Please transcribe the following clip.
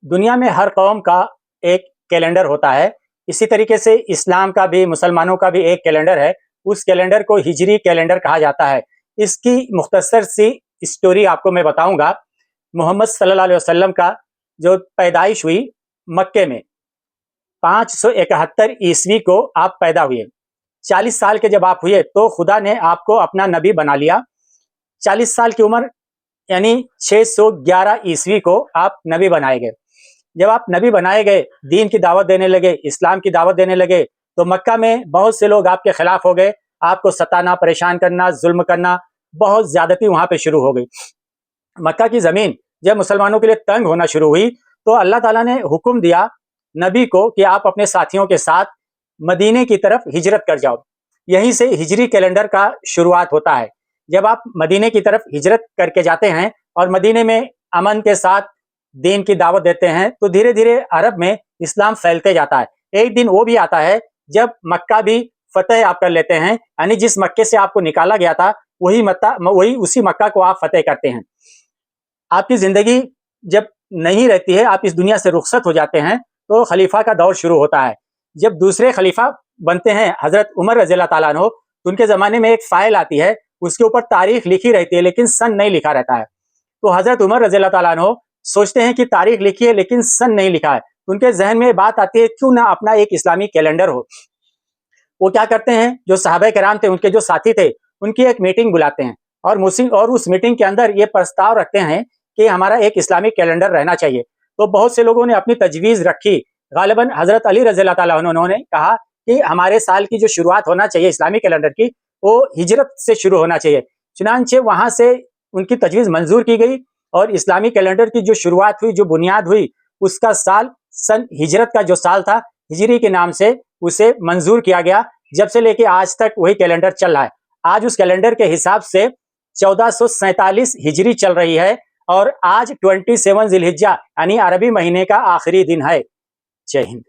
दुनिया में हर कौम का एक कैलेंडर होता है, इसी तरीके से इस्लाम का भी, मुसलमानों का भी एक कैलेंडर है। उस कैलेंडर को हिजरी कैलेंडर कहा जाता है। इसकी मुख्तसर सी स्टोरी आपको मैं बताऊंगा। मोहम्मद सल्लल्लाहु अलैहि वसल्लम का जो पैदाइश हुई मक्के में 571 ईस्वी को आप पैदा हुए। 40 साल के जब आप हुए तो खुदा ने आपको अपना नबी बना लिया। 40 साल की उम्र यानी 611 ईस्वी को आप नबी बनाए गए। जब आप नबी बनाए गए, दीन की दावत देने लगे, इस्लाम की दावत देने लगे, तो मक्का में बहुत से लोग आपके खिलाफ हो गए। आपको सताना, परेशान करना, जुल्म करना, बहुत ज्यादती वहां पे शुरू हो गई। मक्का की जमीन जब मुसलमानों के लिए तंग होना शुरू हुई तो अल्लाह ताला ने हुक्म दिया नबी को कि आप अपने साथियों के साथ मदीने की तरफ हिजरत कर जाओ। यहीं से हिजरी कैलेंडर का शुरुआत होता है। जब आप मदीने की तरफ हिजरत करके जाते हैं और मदीने में अमन के साथ दीन की दावत देते हैं तो धीरे धीरे अरब में इस्लाम फैलते जाता है। एक दिन वो भी आता है जब मक्का भी फतेह आप कर लेते हैं, यानी जिस मक्के से आपको निकाला गया था वही उसी मक्का को आप फतेह करते हैं। आपकी जिंदगी जब नहीं रहती है, आप इस दुनिया से रुखसत हो जाते हैं, तो खलीफा का दौर शुरू होता है। जब दूसरे खलीफा बनते हैं हजरत उमर रज़ी अल्लाह ताला अन्हु, तो उनके जमाने में एक फाइल आती है, उसके ऊपर तारीख लिखी रहती है लेकिन सन नहीं लिखा रहता है। तो हजरत उमर रज़ी अल्लाह ताला अन्हु सोचते हैं कि तारीख लिखी है लेकिन सन नहीं लिखा है। उनके जहन में बात आती है क्यों ना अपना एक इस्लामी कैलेंडर हो। वो क्या करते हैं, जो सहाबा किराम थे, उनके जो साथी थे, उनकी एक मीटिंग बुलाते हैं और उस मीटिंग के अंदर ये प्रस्ताव रखते हैं कि हमारा एक इस्लामिक कैलेंडर रहना चाहिए। तो बहुत से लोगों ने अपनी तजवीज़ रखी। गालिबन हजरत अली रज़ी अल्लाह ताला अन्हु उन्होंने कहा कि हमारे साल की जो शुरुआत होना चाहिए इस्लामिक कैलेंडर की, वो हिजरत से शुरू होना चाहिए। चुनांचे वहां से उनकी तजवीज़ मंजूर की गई और इस्लामी कैलेंडर की जो शुरुआत हुई, जो बुनियाद हुई, उसका साल सन हिजरत का जो साल था, हिजरी के नाम से उसे मंजूर किया गया। जब से लेके आज तक वही कैलेंडर चल रहा है। आज उस कैलेंडर के हिसाब से 1447 हिजरी चल रही है और आज 27 जिलहिज्जा यानी अरबी महीने का आखिरी दिन है। जय हिंद।